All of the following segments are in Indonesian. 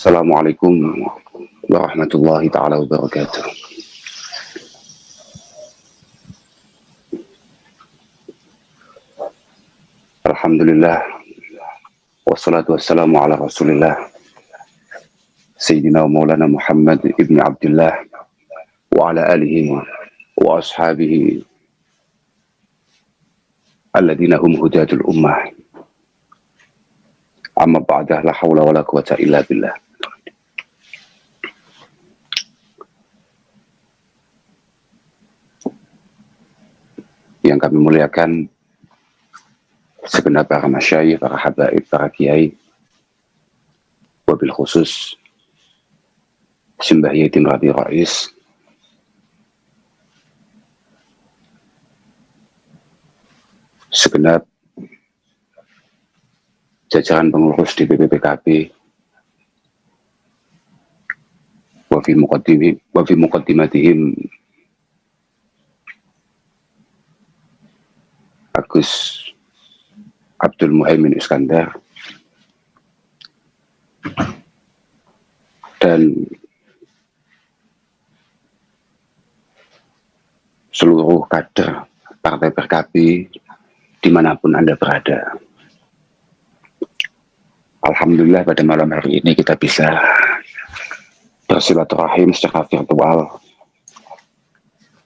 Assalamualaikum warahmatullahi taala wabarakatuh. Alhamdulillah wassalatu wassalamu ala Rasulillah Sayyidina wa Maulana Muhammad ibn Abdullah wa ala alihi wa ashabihi alladhina hum hudatul ummah. Amma ba'dah, la hawla wa la quwata illa billah. Yang kami muliakan segenap para masyayikh, para habaib, para kiai, wabil khusus Simbah Yatim Rabi Rais, segenap jajaran pengurus di PKB, wa fi muqaddimatihim Agus Abdul Muhaimin Iskandar, dan seluruh kader partai PKB dimanapun Anda berada. Alhamdulillah pada malam hari ini kita bisa bersilaturahim secara virtual.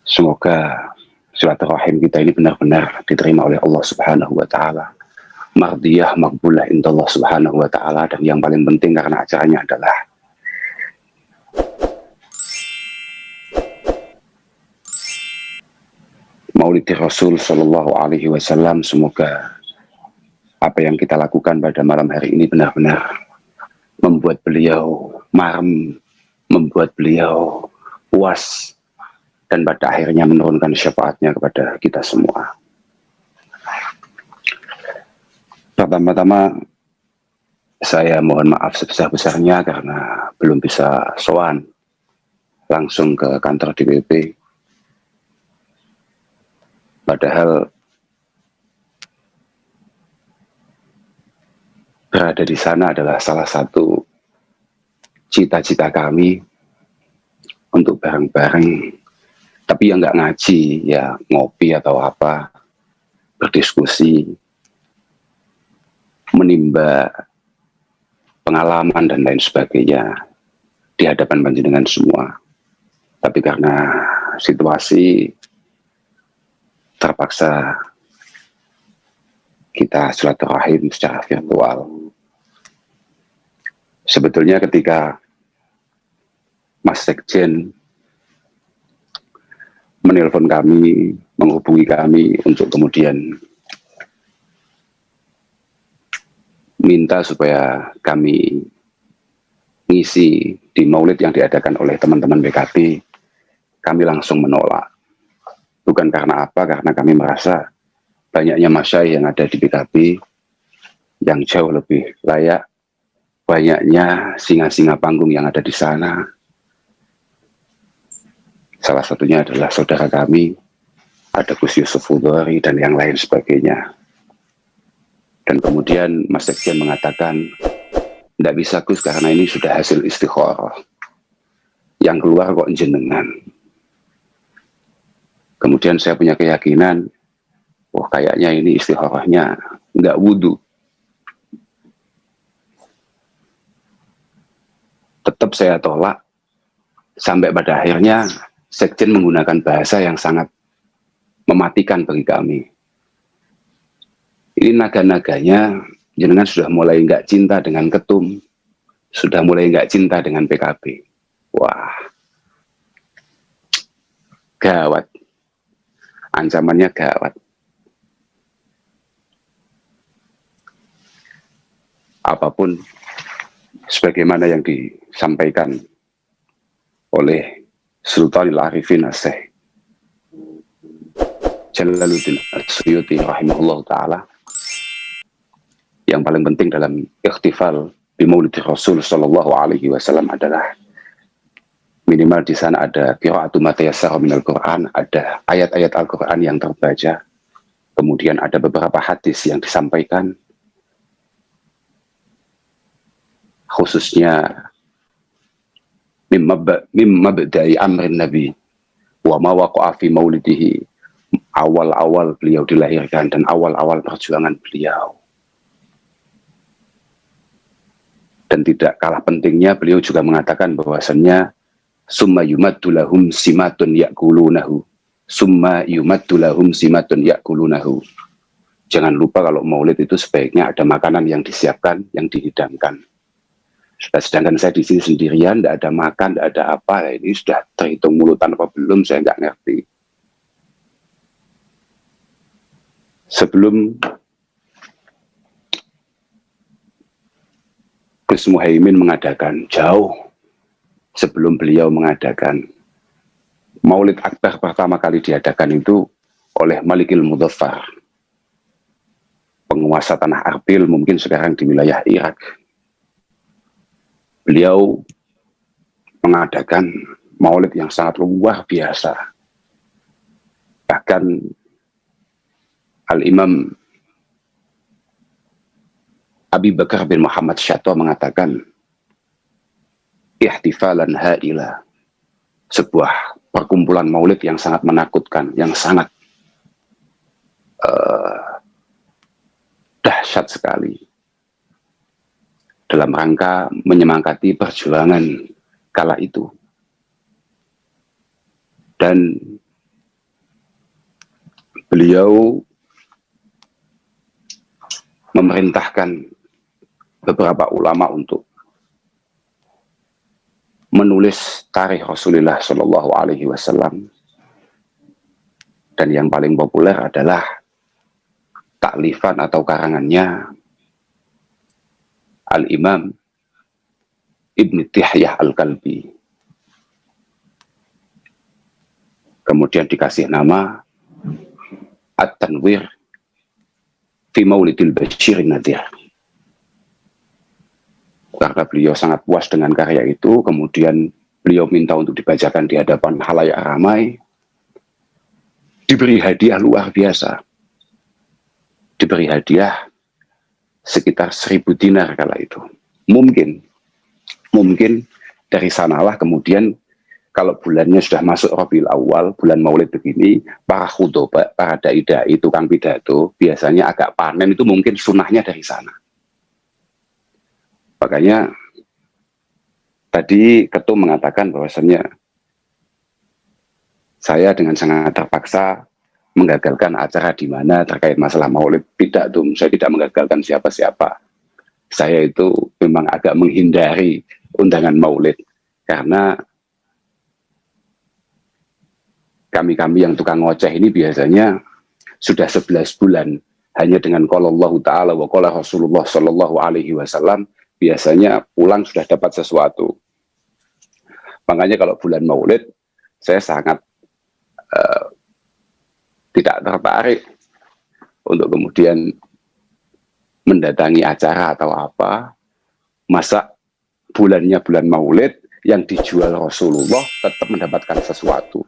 Semoga silaturahim kita ini benar-benar diterima oleh Allah Subhanahu wa taala, mardiyah maqbulah inda Allah Subhanahu wa taala, dan yang paling penting karena acaranya adalah Maulid Rasul sallallahu alaihi wasallam. Semoga apa yang kita lakukan pada malam hari ini benar-benar membuat beliau marem, membuat beliau puas, dan pada akhirnya menurunkan syafaatnya kepada kita semua. Pertama-tama saya mohon maaf sebesar-besarnya karena belum bisa sowan langsung ke kantor DPP. Padahal berada di sana adalah salah satu cita-cita kami untuk bareng-bareng, tapi yang nggak ngaji, ya ngopi atau apa, berdiskusi, menimba pengalaman dan lain sebagainya di hadapan panjenengan semua. Tapi karena situasi terpaksa kita silaturahim secara virtual. Sebetulnya ketika Mas Sekjen menelpon kami, menghubungi kami untuk kemudian minta supaya kami ngisi di maulid yang diadakan oleh teman-teman PKB, kami langsung menolak. Bukan karena apa, karena kami merasa banyaknya masyayikh yang ada di PKB yang jauh lebih layak, banyaknya singa-singa panggung yang ada di sana. Salah satunya adalah saudara kami, ada Gus Yusuf Hudhari dan yang lain sebagainya. Dan kemudian Mas Sekjen mengatakan, tidak bisa Gus karena ini sudah hasil istikharah, yang keluar kok jenengan. Kemudian saya punya keyakinan, wah kayaknya ini istikharahnya nggak wudhu. Tetap saya tolak, sampai pada akhirnya Sekjen menggunakan bahasa yang sangat mematikan bagi kami. Ini naga-naganya, jenengan sudah mulai nggak cinta dengan ketum, sudah mulai nggak cinta dengan PKB. Wah, gawat, ancamannya gawat. Apapun sebagaimana yang disampaikan oleh Sultanul Arifin As-Syekh Jalaluddin As-Suyuti rahimahullah ta'ala, yang paling penting dalam ikhtifal di Maulid Rasul sallallahu alaihi wasallam adalah minimal di sana ada qiraatu ma tayassara minal Quran, ada ayat-ayat Al-Quran yang terbaca, kemudian ada beberapa hadis yang disampaikan, khususnya mimma bada'i amrin nabi wa ma waqa'a fi maulidihi, awal-awal beliau dilahirkan dan awal-awal perjuangan beliau. Dan tidak kalah pentingnya beliau juga mengatakan bahwasannya summa yumaddu lahum simatun ya'kulunahu, summa yumaddu lahum simatun ya'kulunahu. Jangan lupa kalau maulid itu sebaiknya ada makanan yang disiapkan, yang dihidangkan. Sedangkan saya di sini sendirian, tidak ada makan, tidak ada apa, ini sudah terhitung mulutan apa belum, saya nggak ngerti. Sebelum Gus Muhaimin mengadakan, jauh sebelum beliau mengadakan, Maulid Akbar pertama kali diadakan itu oleh Malikil Muzaffar, penguasa tanah Arbil, mungkin sekarang di wilayah Irak. Beliau mengadakan maulid yang sangat luar biasa. Bahkan Al-Imam Abi Bakar bin Muhammad Syatwa mengatakan, ihtifalan ha'ila, sebuah perkumpulan maulid yang sangat menakutkan, yang sangat dahsyat sekali, dalam rangka menyemangati perjuangan kala itu. Dan beliau memerintahkan beberapa ulama untuk menulis tarikh Rasulullah Shallallahu Alaihi Wasallam, dan yang paling populer adalah taklifan atau karangannya Al-Imam Ibn Tihyah Al-Kalbi. Kemudian dikasih nama At-Tanwir fi Maulidil Basyirin Nadhir. Karena beliau sangat puas dengan karya itu, kemudian beliau minta untuk dibacakan di hadapan khalayak ramai. Diberi hadiah luar biasa. Diberi hadiah sekitar 1.000 dinar kala itu. Mungkin dari sanalah kemudian kalau bulannya sudah masuk Rabiul Awal, bulan Maulid begini, para khutbah, para dai-dai, tukang pidato, biasanya agak panen, itu mungkin sunahnya dari sana. Makanya tadi ketum mengatakan bahwasannya saya dengan sangat terpaksa menggagalkan acara di mana terkait masalah maulid. Tidak, saya tidak menggagalkan siapa-siapa. Saya itu memang agak menghindari undangan maulid karena kami-kami yang tukang ngoceh ini biasanya sudah 11 bulan hanya dengan qala Allah Ta'ala wa qala Rasulullah Sallallahu Alaihi Wasallam, biasanya pulang sudah dapat sesuatu. Makanya kalau bulan maulid saya sangat tidak tertarik untuk kemudian mendatangi acara atau apa. Masa bulannya bulan maulid yang dijual Rasulullah tetap mendapatkan sesuatu.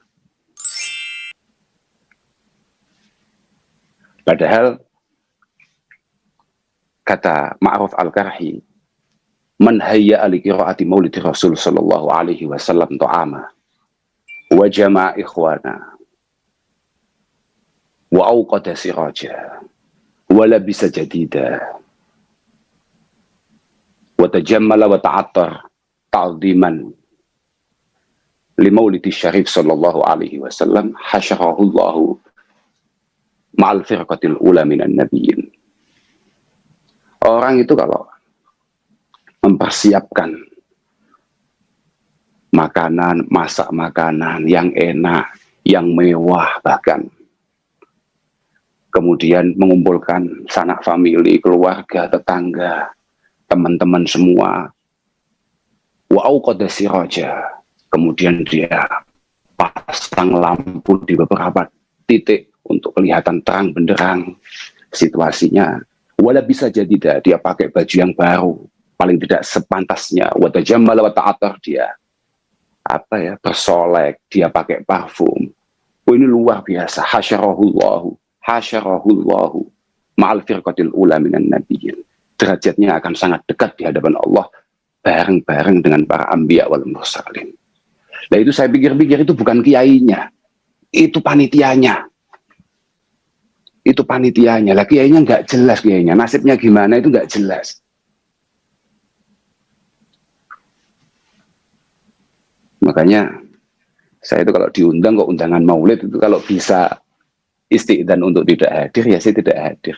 Padahal kata Ma'ruf Al-Karhi, man hayya li qiraati maulidi Rasul sallallahu alaihi wasallam ta'ama wa jama'a ikhwana wa awqada siraja wa labisa jadida wa tajammala wa ta'attar ta'ziman li maulidi syarif sallallahu alaihi wasallam hasyarahu Allahu ma'al firqatil ula minan nabiyyin. Orang itu kalau mempersiapkan makanan, masak makanan yang enak, yang mewah bahkan, kemudian mengumpulkan sanak famili, keluarga, tetangga, teman-teman semua, wa auqada siraja, kemudian dia pasang lampu di beberapa titik untuk kelihatan terang benderang situasinya. Wala bisa jadi dia pakai baju yang baru, paling tidak sepantasnya. Wa tajammala wa ta'attar, dia bersolek, dia pakai parfum. Ini luar biasa. Hasyarahullahu ma'al firqatil ula minan nabiyyin. Derajatnya akan sangat dekat di hadapan Allah bareng-bareng dengan para anbiya wal mursalin. Nah itu saya pikir-pikir itu bukan kiainya, itu panitianya. Itu panitianya. Lah kiainya nggak jelas kiainya. Nasibnya gimana itu nggak jelas. Makanya saya itu kalau diundang kok undangan maulid itu kalau bisa istiqdan untuk tidak hadir ya saya tidak hadir.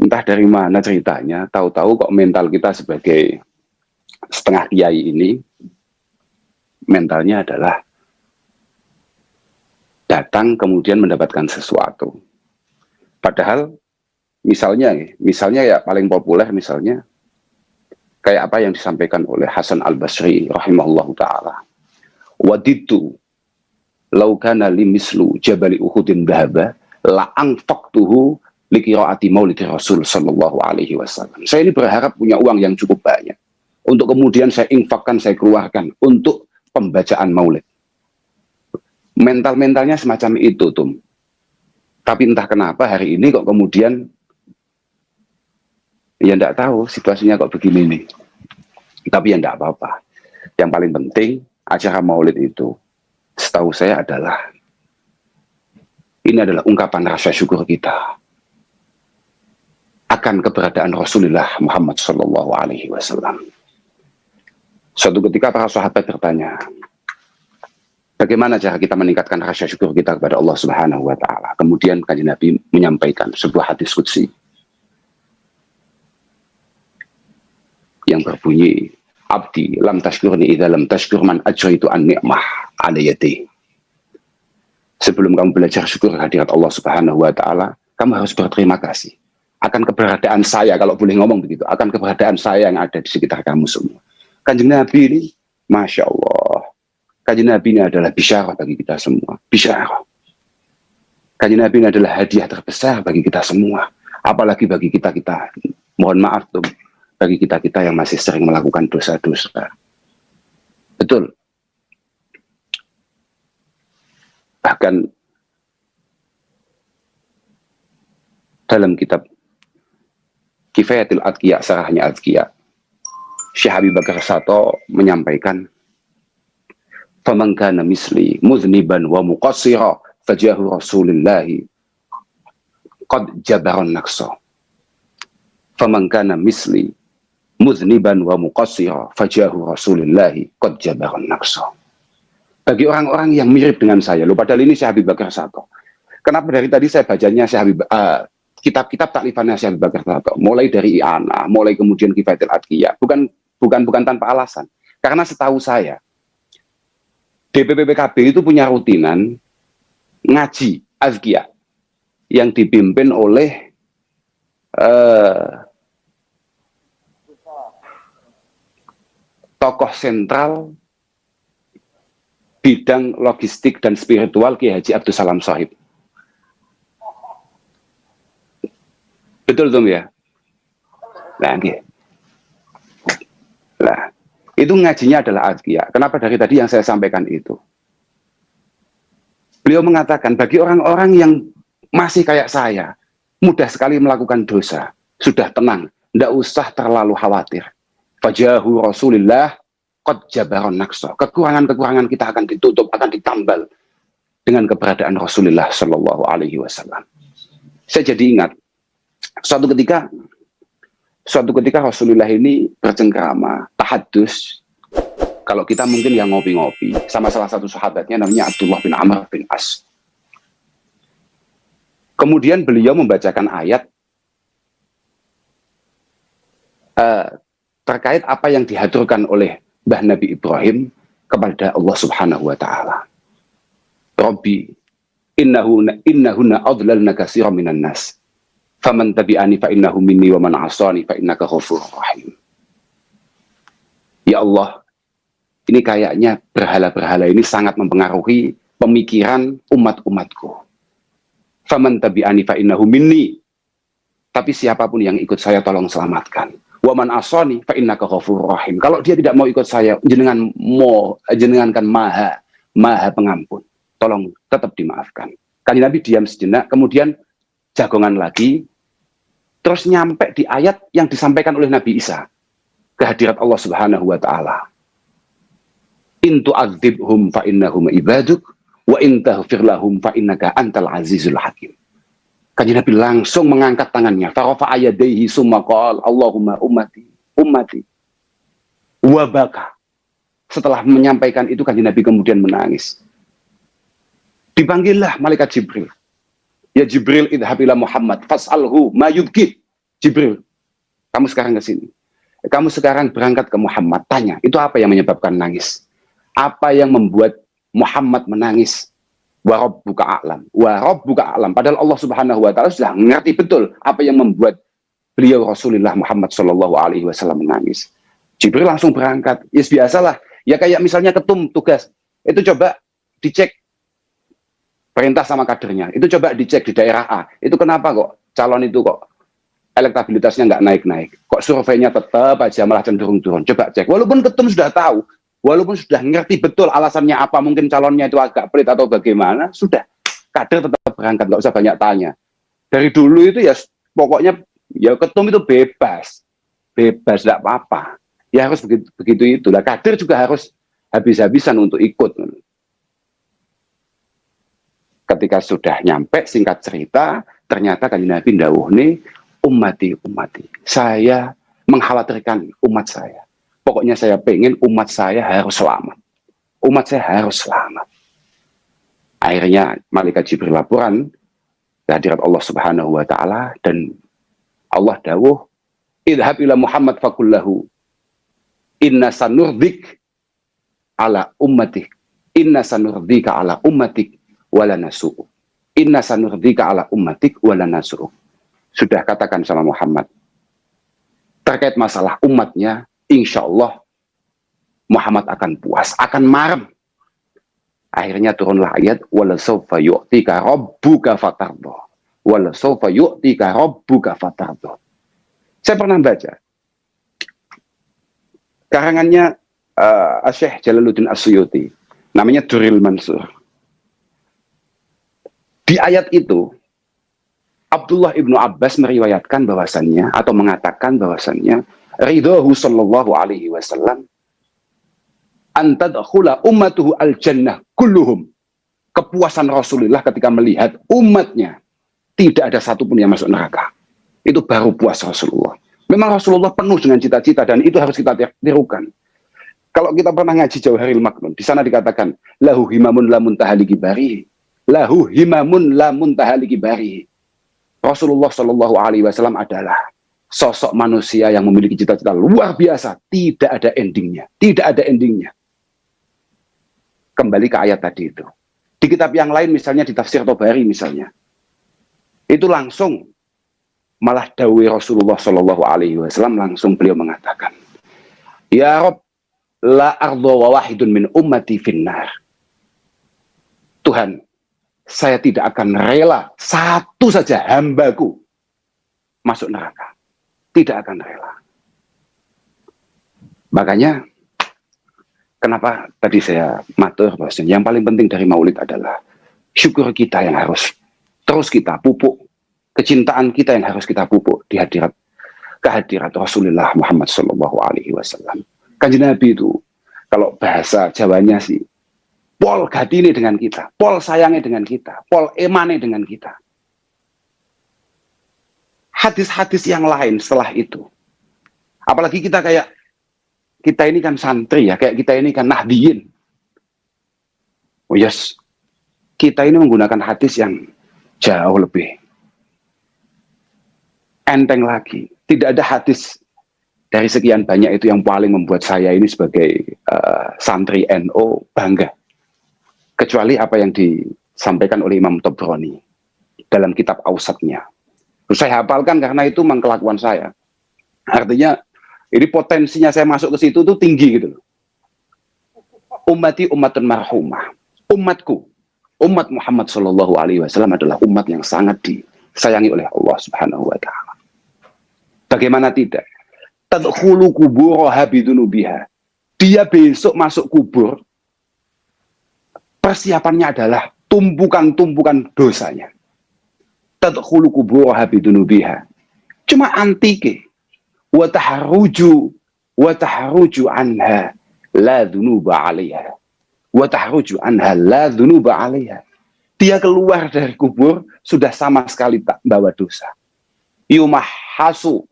Entah dari mana ceritanya, tahu-tahu kok mental kita sebagai setengah kiai ini mentalnya adalah datang kemudian mendapatkan sesuatu. Padahal misalnya ya paling populer misalnya kayak apa yang disampaikan oleh Hasan Al-Basri rahimahullahu taala. Waditu law kana li mislu jabali Uhudin dhahaba la anfaqtuhu li qiraati maulid Rasul sallallahu alaihi wasallam. Saya ini berharap punya uang yang cukup banyak untuk kemudian saya infakkan, saya keluarkan untuk pembacaan maulid. Mental-mentalnya semacam itu, Tum. Tapi entah kenapa hari ini kok kemudian ya enggak tahu situasinya kok begini nih. Tapi ya enggak apa-apa. Yang paling penting acara maulid itu setahu saya adalah ini adalah ungkapan rasa syukur kita akan keberadaan Rasulullah Muhammad Sallallahu Alaihi Wasallam. Suatu ketika para sahabat bertanya, bagaimana cara kita meningkatkan rasa syukur kita kepada Allah Subhanahu wa taala? Kemudian Kanjeng Nabi menyampaikan sebuah hadis qudsi yang berbunyi, "Abdi lam tashkurni idza lam tashkur man ajraitu an ni'mah ala yadi." Sebelum kamu belajar syukur kehadirat Allah Subhanahu wa taala, kamu harus berterima kasih akan keberadaan saya, kalau boleh ngomong begitu, akan keberadaan saya yang ada di sekitar kamu semua. Kanjeng Nabi ini, Masya Allah, Kanjeng Nabi ini adalah bisyarah bagi kita semua. Bisyarah. Kanjeng Nabi ini adalah hadiah terbesar bagi kita semua. Apalagi bagi kita-kita, mohon maaf tuh, bagi kita-kita yang masih sering melakukan dosa-dosa. Betul. Bahkan dalam kitab Kifayatul Adqiya, Sarahnya Adqiya, Syekh Habib Bakar Sato menyampaikan, "Faman kana misli muzniban wa muqassira fajahu Rasulillahi qad jabaran naqsa. Faman kana misli muzniban wa muqassira fajahu Rasulillahi qad jabaran naqsa." Bagi orang-orang yang mirip dengan saya, loh padahal ini Syekh Habib Bakar Sato. Kenapa dari tadi saya bacanya Syekh Habib kitab-kitab taklifannya Syekh Habib Bakar Sato, mulai dari I'anah, mulai kemudian Kifayatul Adqiya, bukan tanpa alasan. Karena setahu saya, DPP PKB itu punya rutinan ngaji Azkiyah yang dipimpin oleh tokoh sentral bidang logistik dan spiritual Kiai Haji Abdus Salam Shahib. Betul Tom ya? Nah, itu ngajinya adalah Azkiyah. Kenapa dari tadi yang saya sampaikan itu? Beliau mengatakan bagi orang-orang yang masih kayak saya, mudah sekali melakukan dosa, sudah tenang, tidak usah terlalu khawatir. Fajahu Rasulillah qad jabaron naqsa. Kekurangan-kekurangan kita akan ditutup, akan ditambal dengan keberadaan Rasulullah Shallallahu Alaihi Wasallam. Saya jadi ingat suatu ketika Rasulullah ini bercengkrama, tahadus. Kalau kita mungkin yang ngopi-ngopi sama salah satu sahabatnya namanya Abdullah bin Amr bin As. Kemudian beliau membacakan ayat terkait apa yang dihaturkan oleh Mbah Nabi Ibrahim kepada Allah Subhanahu wa taala. Rabbi innahunna adlalna katsiran minan nas. Faman tabi'ani fa innahu minni wa man 'asani fa innaka ghafurur rahim. Ya Allah, ini kayaknya berhala-berhala ini sangat mempengaruhi pemikiran umat-umatku. Faman tabi'ani fa innahu minni. Tapi siapapun yang ikut saya tolong selamatkan. Wa man 'asani fa innaka ghafurur rahim. Kalau dia tidak mau ikut saya, jenengan kan maha pengampun. Tolong tetap dimaafkan. Kanjeng Nabi diam sejenak, kemudian jagongan lagi, terus nyampe di ayat yang disampaikan oleh Nabi Isa, kehadirat Allah Subhanahu wa taala. In tu'adzibhum fa innahum ibaduk wa in taghfir lahum fa innaka antal azizul hakim. Kanjeng Nabi langsung mengangkat tangannya, farafa'a yadayhi summa qala Allahumma ummati ummati wa baka. Setelah menyampaikan itu Kanjeng Nabi kemudian menangis. Dipanggillah malaikat Jibril. Ya Jibril, idhab ila Muhammad fas'alhu ma yubki. Jibril, kamu sekarang ke sini. Kamu sekarang berangkat ke Muhammad, tanya, itu apa yang menyebabkan nangis? Apa yang membuat Muhammad menangis? Wa rabbuka a'lam. Wa rabbuka a'lam. Padahal Allah Subhanahu wa taala sudah mengerti betul apa yang membuat beliau Rasulullah Muhammad sallallahu alaihi wasallam menangis. Jibril langsung berangkat. Ya yes, biasalah. Ya kayak misalnya ketum tugas. Itu coba dicek perintah sama kadernya. Itu coba dicek di daerah A. Itu kenapa kok calon itu kok elektabilitasnya nggak naik-naik? Kok surveinya tetap aja malah cenderung turun? Coba cek. Walaupun ketum sudah tahu, walaupun sudah ngerti betul alasannya apa, mungkin calonnya itu agak pelit atau bagaimana, sudah. Kader tetap berangkat, nggak usah banyak tanya. Dari dulu itu ya pokoknya ya ketum itu bebas. Bebas, nggak apa-apa. Ya harus begitu itulah. Kader juga harus habis-habisan untuk ikut. Ketika sudah nyampe, singkat cerita, ternyata Kanjeng Nabi dawuh nih, ummati. Saya mengkhawatirkan umat saya. Pokoknya saya pengen umat saya harus selamat. Umat saya harus selamat. Akhirnya malaikat Jibril laporan kehadirat Allah Subhanahu wa taala dan Allah dawuh, idhab ila Muhammad fakullahu inna sanurdik ala ummatik. Inna sanurdika ala ummatik wala nasu'u. Inna sanurdika ala ummatik wala nasu'u. Sudah katakan sama Muhammad terkait masalah umatnya, insya Allah Muhammad akan puas, akan marem. Akhirnya turunlah ayat wala sawfa yu'tika rabbuka fatardo. Wala sawfa yu'tika rabbuka fatardo. Saya pernah baca karangannya Syekh Jalaluddin As-Suyuti, namanya Durrul Mansur. Di ayat itu Abdullah ibnu Abbas meriwayatkan bahwasannya atau mengatakan bahwasannya ridhahu sallallahu alaihi wasallam antadkhula ummatuhu al-jannah kulluhum. Kepuasan Rasulullah ketika melihat umatnya tidak ada satupun yang masuk neraka. Itu baru puas Rasulullah. Memang Rasulullah penuh dengan cita-cita dan itu harus kita tirukan. Kalau kita pernah ngaji Jauharil Maknun, di sana dikatakan lahu himamun la muntaha likibarihi. Lahu himamun la muntaha likibarihi. Rasulullah Shallallahu alaihi wasallam adalah sosok manusia yang memiliki cita-cita luar biasa, tidak ada endingnya, tidak ada endingnya. Kembali ke ayat tadi itu. Di kitab yang lain misalnya di tafsir Tobari misalnya, itu langsung malah dawai Rasulullah Shallallahu alaihi wasallam langsung beliau mengatakan, ya Rob, la ardo wa wahidun min ummati finnar. Tuhan, saya tidak akan rela satu saja hambaku masuk neraka. Tidak akan rela. Makanya, kenapa tadi saya matur bahwasanya yang paling penting dari maulid adalah syukur kita yang harus terus kita pupuk. Kecintaan kita yang harus kita pupuk di kehadirat Rasulullah Muhammad Sallallahu Alaihi Wasallam. Kanjeng Nabi itu, kalau bahasa Jawanya sih, pol gadine dengan kita, pol sayangnya dengan kita, pol emane dengan kita. Hadis-hadis yang lain setelah itu, apalagi kita kayak, kita ini kan santri ya, kayak kita ini kan nahdiyin. Oh yes, kita ini menggunakan hadis yang jauh lebih enteng lagi. Tidak ada hadis dari sekian banyak itu yang paling membuat saya ini sebagai santri NU bangga. Kecuali apa yang disampaikan oleh Imam Tobroni dalam kitab Ausatnya. Saya hafalkan karena itu memang kelakuan saya. Artinya ini potensinya saya masuk ke situ tuh tinggi gitu loh. Ummati ummatun marhumah. Umatku, umat Muhammad Shallallahu Alaihi Wasallam adalah umat yang sangat disayangi oleh Allah Subhanahu Wa Taala. Bagaimana tidak? Tadkhulu kuburaha bidunubiha. Dia besok masuk kubur, persiapannya adalah tumpukan-tumpukan dosanya. Tadkhulu kuburaha bidunubiha. Cuma antike. Wa taharuju anha. la dzunuba 'alaiha wa tahruju anha la dzunuba 'alaiha. Dia keluar dari kubur sudah sama sekali tak bawa dosa. Yumahhasu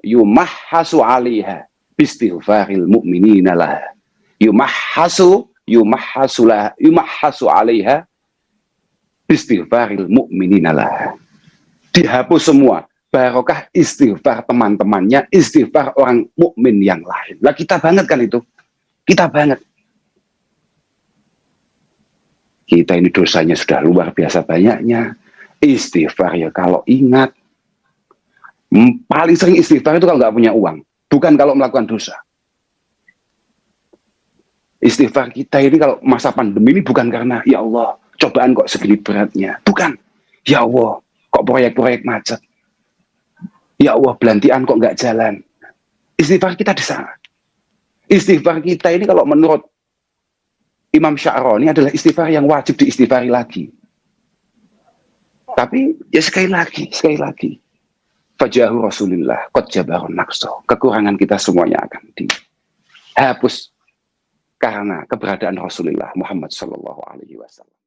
'alaiha bistighfaril mu'minina laha. Yumahhasu 'alaiha bistighfaril mu'minina laha. Dihapus semua barokah istighfar teman-temannya, istighfar orang mukmin yang lain. Lah kita banget kan itu. Kita banget. Kita ini dosanya sudah luar biasa banyaknya. Istighfar ya kalau ingat. Paling sering istighfar itu kalau nggak punya uang. Bukan kalau melakukan dosa. Istighfar kita ini kalau masa pandemi ini bukan karena, ya Allah, cobaan kok segini beratnya. Bukan. Ya Allah, kok proyek-proyek macet. Ya Allah, belantian kok nggak jalan. Istighfar kita di sana. Istighfar kita ini kalau menurut Imam Sya'roni adalah istighfar yang wajib diistighfari lagi. Tapi ya sekali lagi. Fajahu Rasulullah qad jabarun naqsa. Kekurangan kita semuanya akan dihapus karena keberadaan Rasulullah Muhammad sallallahu alaihi wasallam.